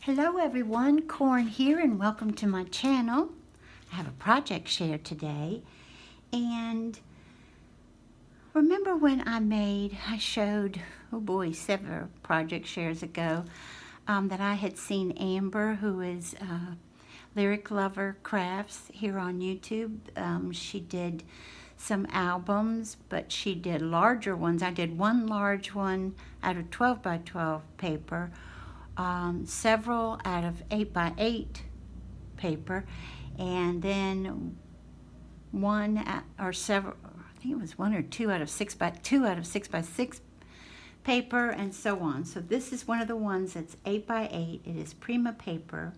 Hello everyone, Corn here and welcome to my channel. I have a project share today, and remember when I showed, oh boy, several project shares ago, that I had seen Amber, who is Lyric Lover Crafts here on YouTube. She did some albums, but she did larger ones. I did one large one out of 12 by 12 paper, several out of 8 by 8 paper, and then several, I think it was one or two out of 6 by 6 paper, and so on. So this is one of the ones that's 8 by 8. It is Prima paper,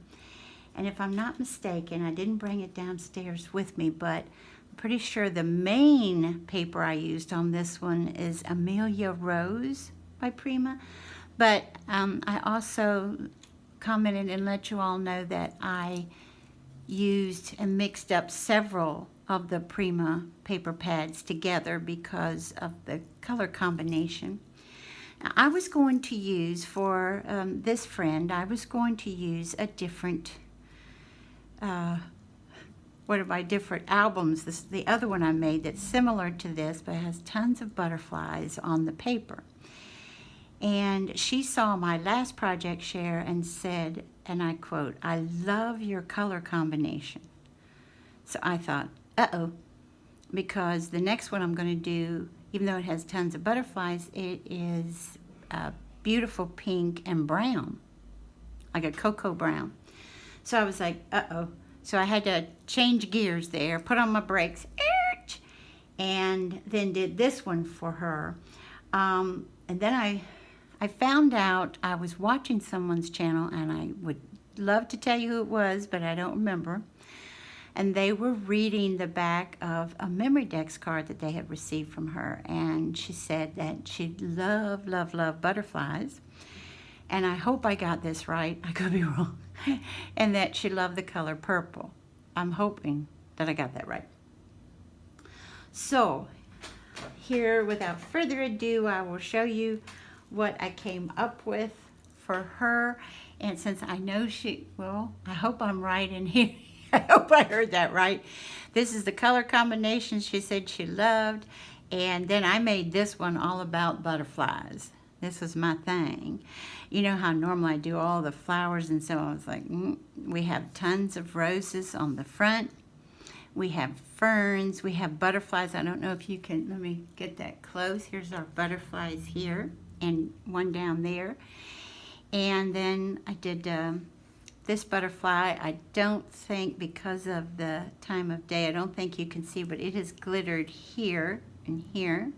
and if I'm not mistaken, I didn't bring it downstairs with me, but I'm pretty sure the main paper I used on this one is Amelia Rose by Prima. But I also commented and let you all know that I used and mixed up several of the Prima paper pads together because of the color combination. Now, I was going to use, for this friend, I was going to use a different, one of my different albums. This is the other one I made that's similar to this, but has tons of butterflies on the paper. And she saw my last project share and said, and I quote, "I love your color combination." So I thought, uh-oh, because the next one I'm going to do, even though it has tons of butterflies, it is beautiful pink and brown, like a cocoa brown. So I was like, uh-oh. So I had to change gears there, put on my brakes, and then did this one for her. And then I found out, I was watching someone's channel, and I would love to tell you who it was, but I don't remember. And they were reading the back of a memory dex card that they had received from her. And she said that she loved butterflies. And I hope I got this right. I could be wrong. And that she loved the color purple. I'm hoping that I got that right. So here, without further ado, I will show you what I came up with for her. And since I know I hope I'm right in here. I hope I heard that right. This is the color combination she said she loved. And then I made this one all about butterflies. This was my thing. You know how normally I do all the flowers, and so I was like, we have tons of roses on the front. We have ferns. We have butterflies. I don't know if you can, let me get that close. Here's our butterflies here, and one down there. And then I did this butterfly. I don't think, because of the time of day, I don't think you can see, but it is glittered here and here.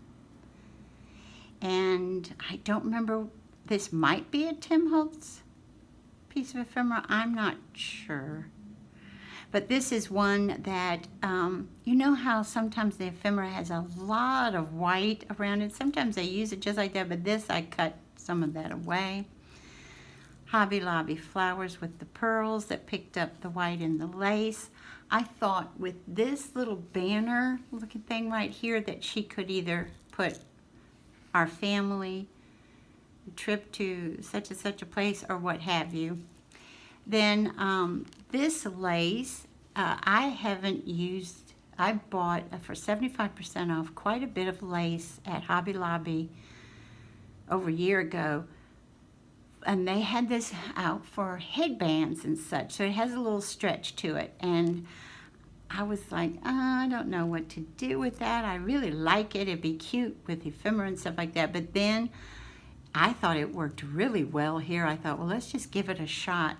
And I don't remember, this might be a Tim Holtz piece of ephemera. I'm not sure. But this is one that, you know how sometimes the ephemera has a lot of white around it? Sometimes they use it just like that, but this, I cut some of that away. Hobby Lobby flowers with the pearls that picked up the white and the lace. I thought with this little banner looking thing right here that she could either put our family, trip to such and such a place, or what have you. Then this lace, I haven't used, I bought for 75% off quite a bit of lace at Hobby Lobby over a year ago. And they had this out for headbands and such, so it has a little stretch to it. And I was like, I don't know what to do with that. I really like it. It'd be cute with ephemera and stuff like that. But then I thought it worked really well here. I thought, well, let's just give it a shot.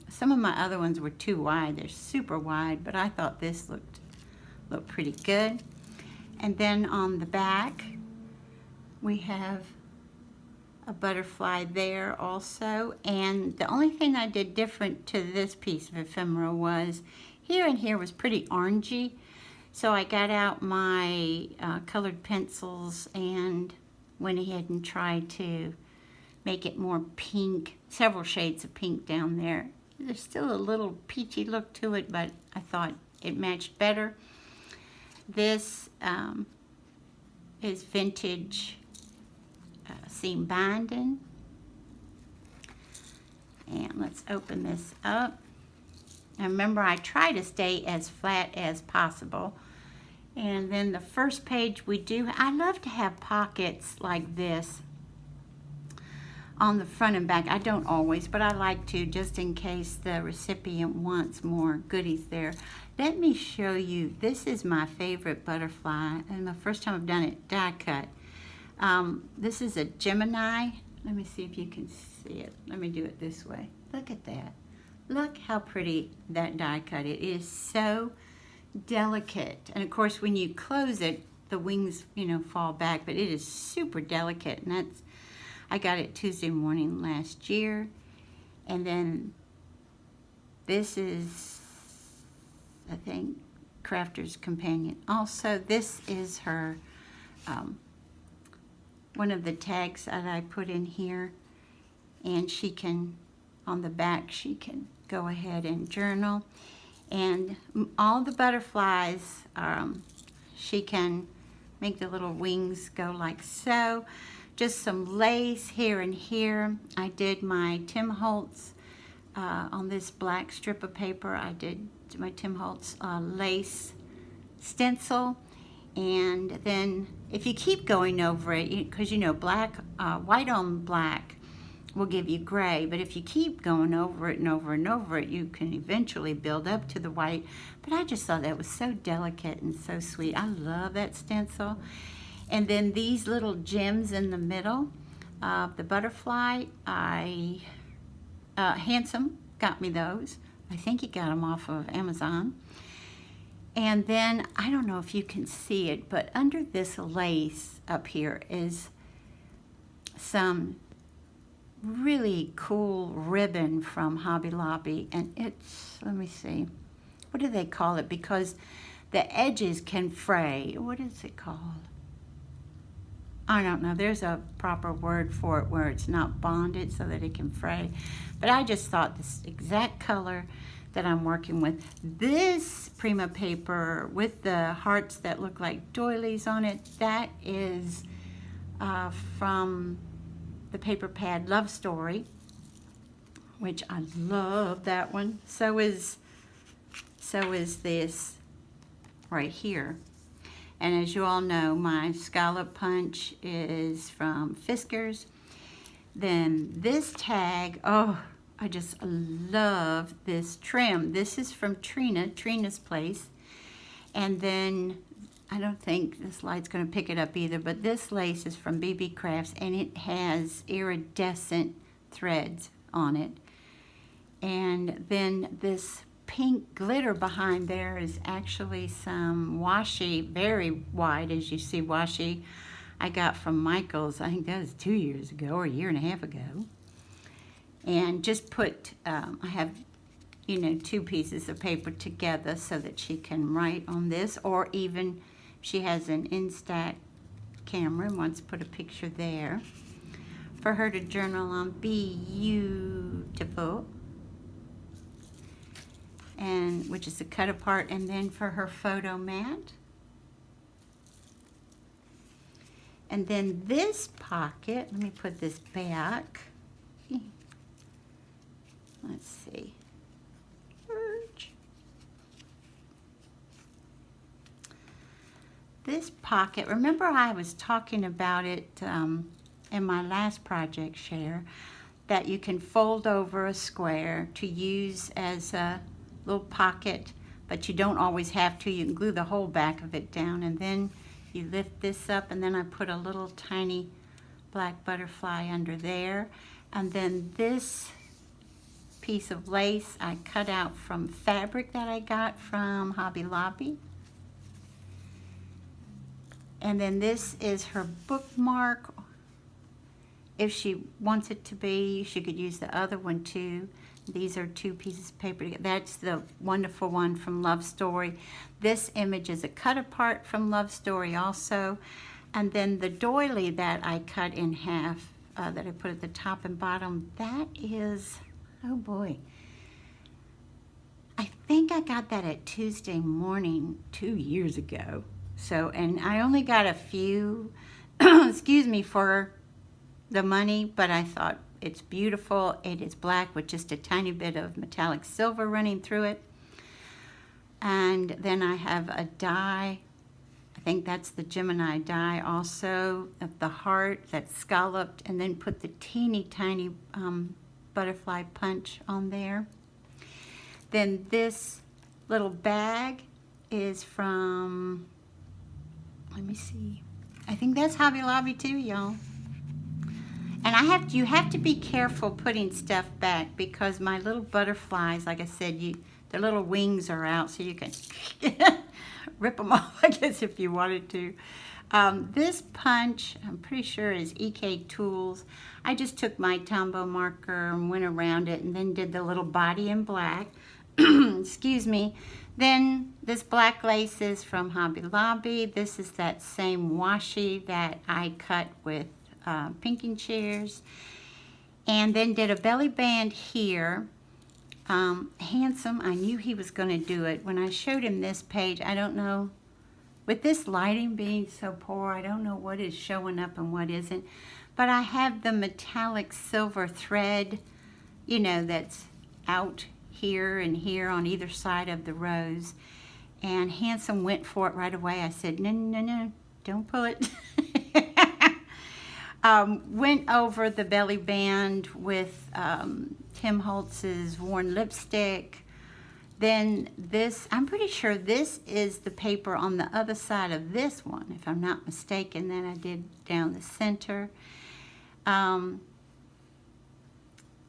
Some of my other ones were too wide. They're super wide, but I thought this looked pretty good. And then on the back, we have a butterfly there also. And the only thing I did different to this piece of ephemera was here and here was pretty orangey. So I got out my colored pencils and went ahead and tried to make it more pink, several shades of pink down there. There's still a little peachy look to it, but I thought it matched better. This is vintage seam binding. And And let's open this up. And remember, I try to stay as flat as possible. And then the first page I love to have pockets like this on the front and back. I don't always, but I like to, just in case the recipient wants more goodies there. Let me show you. This is my favorite butterfly, and the first time I've done it, die cut. This is a Gemini. Let me see if you can see it. Let me do it this way. Look at that. Look how pretty that die cut. It is so delicate. And of course, when you close it, the wings, fall back, but it is super delicate. And I got it Tuesday morning last year. And then this is, I think, Crafter's Companion. Also, this is her, one of the tags that I put in here. And she can, on the back, she can go ahead and journal. And all the butterflies, she can make the little wings go like so. Just some lace here and here. I did my Tim Holtz on this black strip of paper. I did my Tim Holtz lace stencil. And then if you keep going over it, because black, white on black will give you gray, but if you keep going over it and over and over it, you can eventually build up to the white. But I just thought that was so delicate and so sweet. I love that stencil. And then these little gems in the middle of the butterfly, Handsome got me those. I think he got them off of Amazon. And then, I don't know if you can see it, but under this lace up here is some really cool ribbon from Hobby Lobby. And it's, let me see, what do they call it? Because the edges can fray. What is it called? I don't know. There's a proper word for it where it's not bonded so that it can fray. But I just thought this exact color that I'm working with. This Prima paper with the hearts that look like doilies on it, that is from the paper pad Love Story, which I love that one. So is this right here. And as you all know, my scallop punch is from Fiskars. Then this tag, oh, I just love this trim. This is from Trina's Place. And then, I don't think this light's gonna pick it up either, but this lace is from BB Crafts, and it has iridescent threads on it. And then this pink glitter behind there is actually some washi, very wide, as you see, washi I got from Michael's. I think that was 2 years ago or a year and a half ago. And just put, I have, two pieces of paper together so that she can write on this, or even she has an Instax camera and wants to put a picture there for her to journal on. Beautiful. And which is a cut apart, and then for her photo mat. And then this pocket, let me put this back. Let's see. This pocket, remember I was talking about it in my last project share, that you can fold over a square to use as a little pocket, but you don't always have to. You can glue the whole back of it down, and then you lift this up, and then I put a little tiny black butterfly under there. And then this piece of lace I cut out from fabric that I got from Hobby Lobby. And then this is her bookmark. If she wants it to be, she could use the other one too. These are two pieces of paper. That's the wonderful one from Love Story. This image is a cut apart from Love Story also. And then the doily that I cut in half, that I put at the top and bottom, that is, oh boy. I think I got that at Tuesday morning 2 years ago. So, and I only got a few, excuse me, for the money, but I thought It's beautiful. It is black with just a tiny bit of metallic silver running through it. And then I have a die. I think that's the Gemini die also, of the heart that's scalloped, and then put the teeny tiny butterfly punch on there. Then this little bag is from, let me see, I think that's Hobby Lobby too, y'all. And you have to be careful putting stuff back, because my little butterflies, like I said, their little wings are out, so you can rip them off, I guess, if you wanted to. This punch, I'm pretty sure, is EK Tools. I just took my Tombow marker and went around it, and then did the little body in black. Excuse me. Then this black lace is from Hobby Lobby. This is that same washi that I cut with pinking shears. And then did a belly band here. Handsome, I knew he was going to do it. When I showed him this page, I don't know, with this lighting being so poor, I don't know what is showing up and what isn't. But I have the metallic silver thread, you know, that's out here and here on either side of the rose. And Handsome went for it right away. I said, no, no, no, don't pull it. Went over the belly band with Tim Holtz's Worn Lipstick. Then this, I'm pretty sure this is the paper on the other side of this one, if I'm not mistaken. Then I did down the center.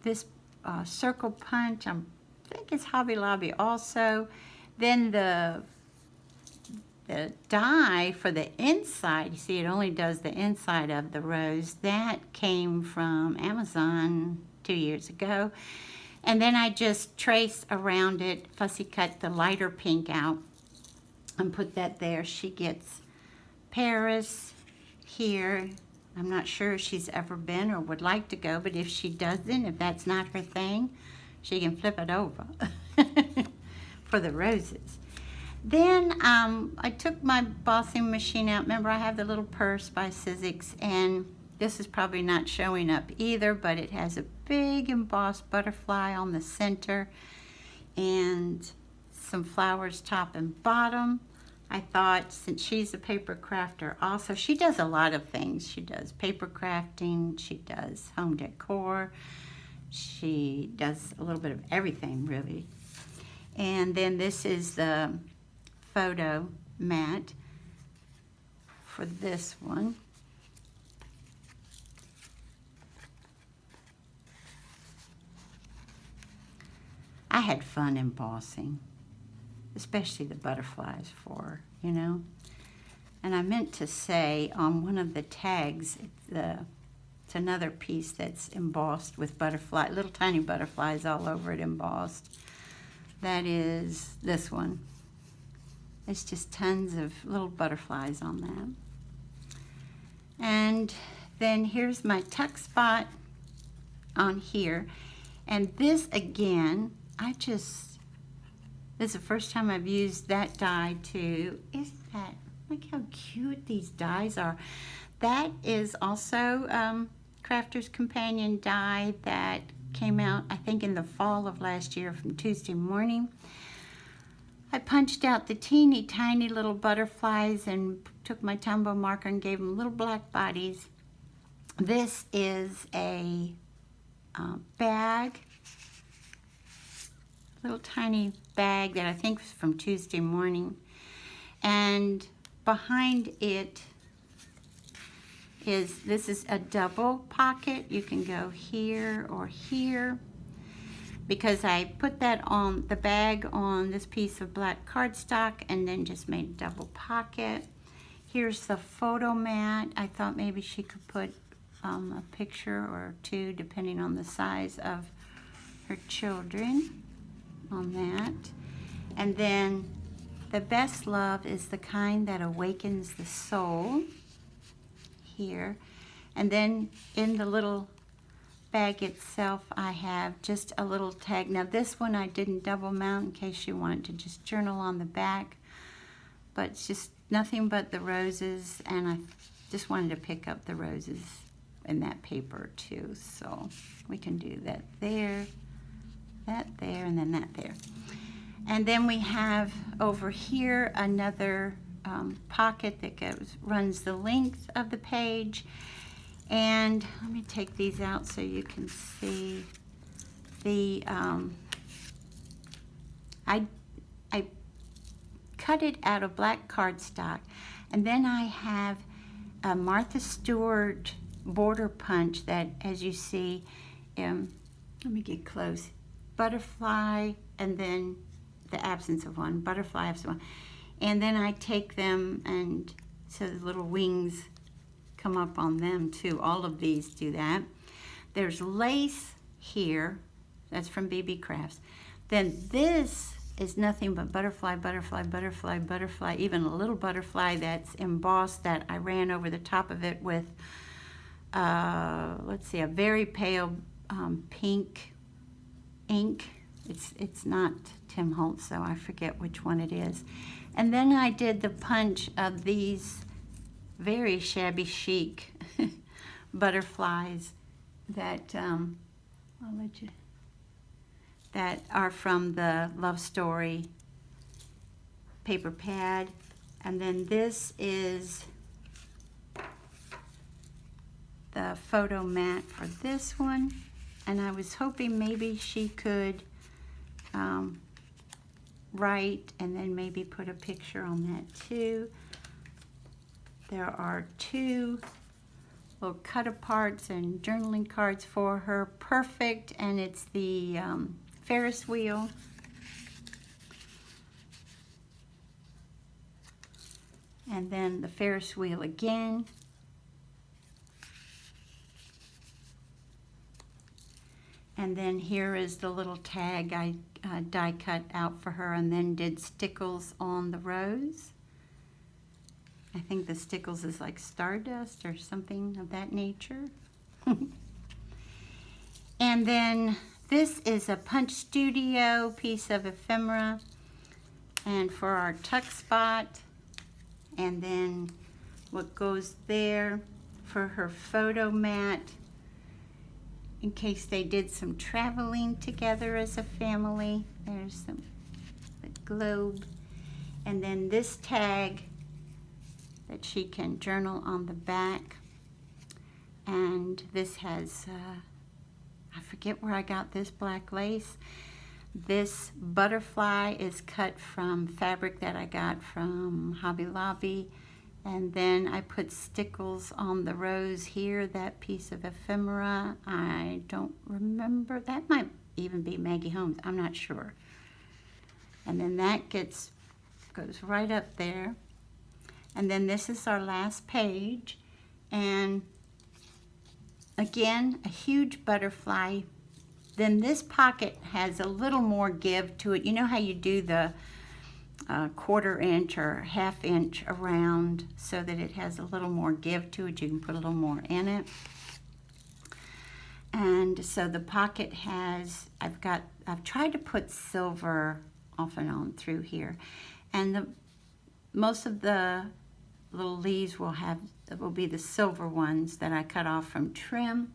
This circle punch, I think it's Hobby Lobby also. Then the die for the inside, you see it only does the inside of the rose. That came from Amazon 2 years ago. And then I just trace around it, fussy cut the lighter pink out and put that there. She gets Paris here. I'm not sure if she's ever been or would like to go, but if she doesn't, if that's not her thing, she can flip it over for the roses. Then I took my embossing machine out. Remember, I have the little purse by Sizzix, and this is probably not showing up either, but it has a big embossed butterfly on the center and some flowers top and bottom. I thought, since she's a paper crafter also, she does a lot of things. She does paper crafting, she does home decor, she does a little bit of everything, really. And then this is the photo mat for this one. I had fun embossing, especially the butterflies for her, you know. And I meant to say on one of the tags, it's another piece that's embossed with butterfly, little tiny butterflies all over it embossed. That is this one. It's just tons of little butterflies on that. And then here's my tuck spot on here. And this again, this is the first time I've used that die too. Look how cute these dies are. That is also Crafter's Companion die that came out, I think, in the fall of last year from Tuesday Morning. I punched out the teeny tiny little butterflies and took my Tombow marker and gave them little black bodies. This is a bag, little tiny bag that I think was from Tuesday Morning. And behind it this is a double pocket. You can go here or here, because I put that on the bag on this piece of black cardstock and then just made a double pocket. Here's the photo mat. I thought maybe she could put a picture or two, depending on the size of her children, on that. And then the best love is the kind that awakens the soul, here. And then in the little bag itself, I have just a little tag. Now this one I didn't double mount in case you wanted to just journal on the back, but it's just nothing but the roses, and I just wanted to pick up the roses in that paper too. So we can do that there, and then that there. And then we have over here another pocket that runs the length of the page. And let me take these out so you can see the, I cut it out of black cardstock, and then I have a Martha Stewart border punch that, as you see, let me get close, butterfly, and then the absence of one, butterfly, absence of one. And then I take them, and so the little wings come up on them too. All of these do that. There's lace here, that's from BB Crafts. Then this is nothing but butterfly, butterfly, butterfly, butterfly, even a little butterfly that's embossed that I ran over the top of it with, let's see, a very pale pink ink. It's not Tim Holtz, so I forget which one it is. And then I did the punch of these very shabby chic butterflies that I'll let you, that are from the Love Story paper pad. And then this is the photo mat for this one. And I was hoping maybe she could write and then maybe put a picture on that too. There are two little cut-aparts and journaling cards for her. Perfect, and it's the Ferris wheel. And then the Ferris wheel again. And then here is the little tag I die cut out for her and then did stickles on the rose. I think the stickles is like stardust or something of that nature. And then this is a Punch Studio piece of ephemera, and for our tuck spot, and then what goes there for her photo mat in case they did some traveling together as a family. There's the globe, and then this tag that she can journal on the back. And this has, I forget where I got this black lace. This butterfly is cut from fabric that I got from Hobby Lobby. And then I put stickles on the rose here, that piece of ephemera. I don't remember, that might even be Maggie Holmes, I'm not sure. And then that goes right up there. And then this is our last page. And again, a huge butterfly. Then this pocket has a little more give to it. You know how you do the 1/4 inch or 1/2 inch around so that it has a little more give to it. You can put a little more in it. And so the pocket has, I've tried to put silver off and on through here. And most of the little leaves will be the silver ones that I cut off from trim.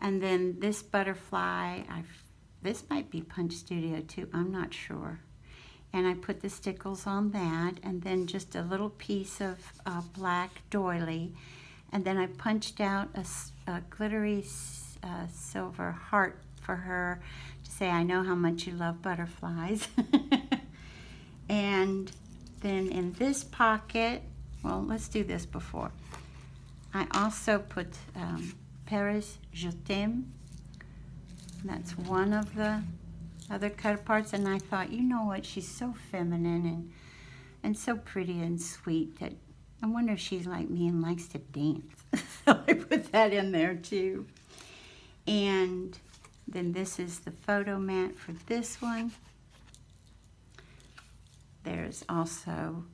And then this butterfly, this might be Punch Studio too, I'm not sure. And I put the stickles on that, and then just a little piece of black doily. And then I punched out a glittery silver heart for her to say, I know how much you love butterflies. And then in this pocket, well, let's do this before. I also put Paris Je t'aime. That's one of the other cut aparts, and I thought, you know what, she's so feminine and so pretty and sweet that I wonder if she's like me and likes to dance. So I put that in there too. And then this is the photo mat for this one. There's also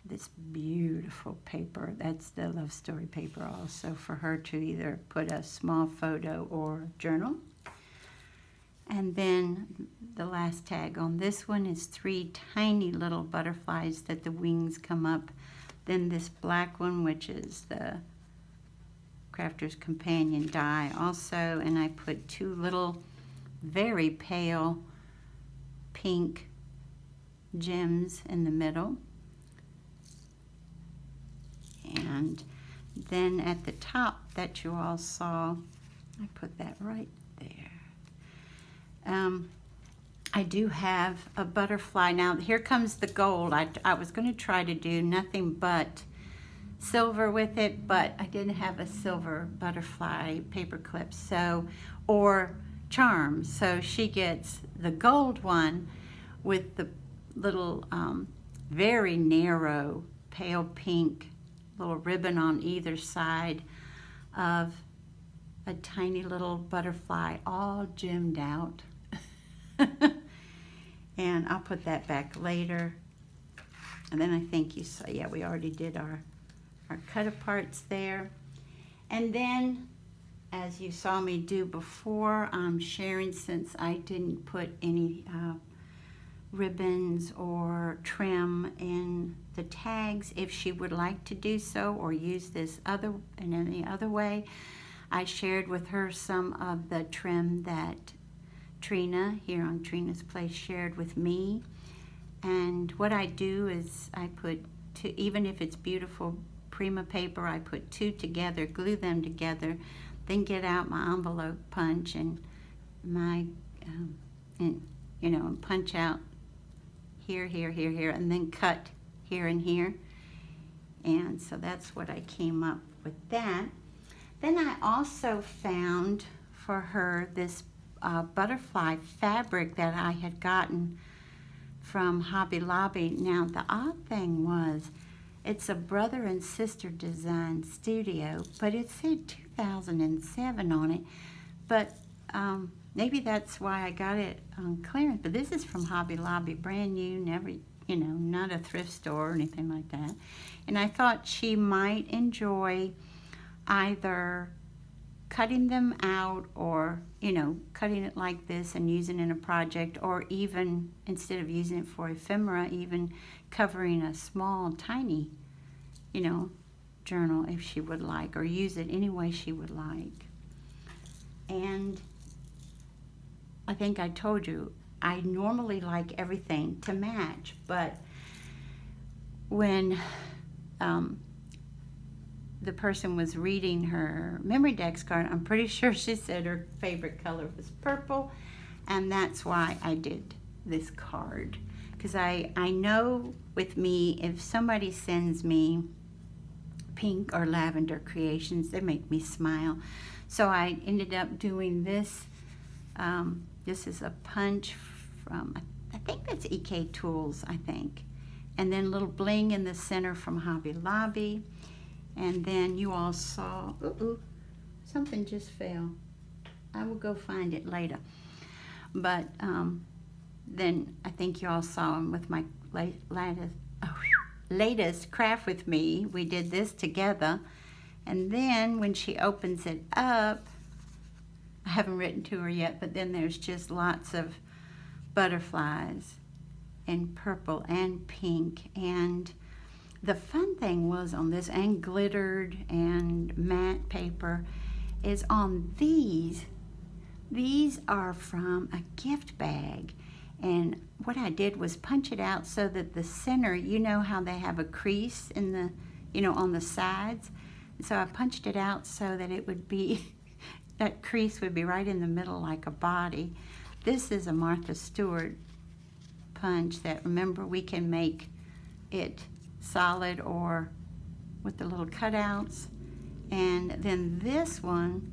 this beautiful paper. That's the Love Story paper also for her to either put a small photo or journal. And then the last tag on this one is 3 tiny little butterflies that the wings come up. Then this black one, which is the Crafter's Companion die also, and I put 2 little very pale pink gems in the middle. And then at the top that you all saw, I put that right there. I do have a butterfly. Now here comes the gold. I was going to try to do nothing but silver with it, but I didn't have a silver butterfly paper clip, so, or charms. So she gets the gold one with the little very narrow pale pink little ribbon on either side of a tiny little butterfly all gemmed out. And I'll put that back later. And then I think you saw, yeah, we already did our cut aparts there. And then, as you saw me do before, I'm sharing, since I didn't put any ribbons or trim in the tags, if she would like to do so or use this other in any other way, I shared with her some of the trim that Trina here on Trina's Place shared with me. And what I do is I put 2, even if it's beautiful Prima paper, I put 2 together, glue them together, then get out my envelope punch and my and punch out here, here, here, here, and then cut here and here. And so that's what I came up with that. Then I also found for her this butterfly fabric that I had gotten from Hobby Lobby. Now the odd thing was, it's a brother and sister design studio, but it said 2007 on it. But maybe that's why I got it on clearance. But this is from Hobby Lobby, brand new, never, not a thrift store or anything like that. And I thought she might enjoy either cutting them out or, cutting it like this and using it in a project, or even, instead of using it for ephemera, even covering a small, tiny, journal if she would like, or use it any way she would like. And I think I told you, I normally like everything to match, but when the person was reading her memory dex card, I'm pretty sure she said her favorite color was purple, and that's why I did this card. Because I know with me, if somebody sends me pink or lavender creations, they make me smile. So I ended up doing this. This is a punch from, I think that's EK Tools, I think. And then a little bling in the center from Hobby Lobby. And then you all saw, something just fell. I will go find it later. But then I think you all saw them with my latest craft with me. We did this together. And then when she opens it up, I haven't written to her yet, but then there's just lots of butterflies in purple and pink. And the fun thing was on this, and glittered and matte paper, is on these. These are from a gift bag. And what I did was punch it out so that the center, how they have a crease in the, on the sides. So I punched it out so that it would be, that crease would be right in the middle like a body. This is a Martha Stewart punch that, remember, we can make it solid or with the little cutouts. And then this one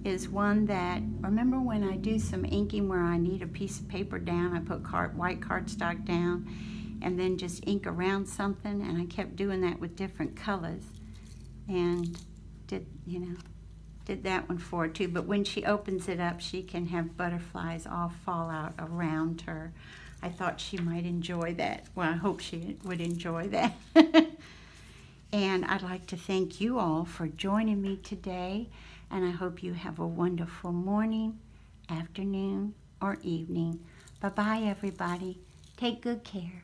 is one that, remember when I do some inking where I need a piece of paper down, I put white cardstock down and then just ink around something, and I kept doing that with different colors and did that one for her too. But when she opens it up, she can have butterflies all fall out around her. I thought she might enjoy that. Well, I hope she would enjoy that. And I'd like to thank you all for joining me today. And I hope you have a wonderful morning, afternoon, or evening. Bye-bye, everybody. Take good care.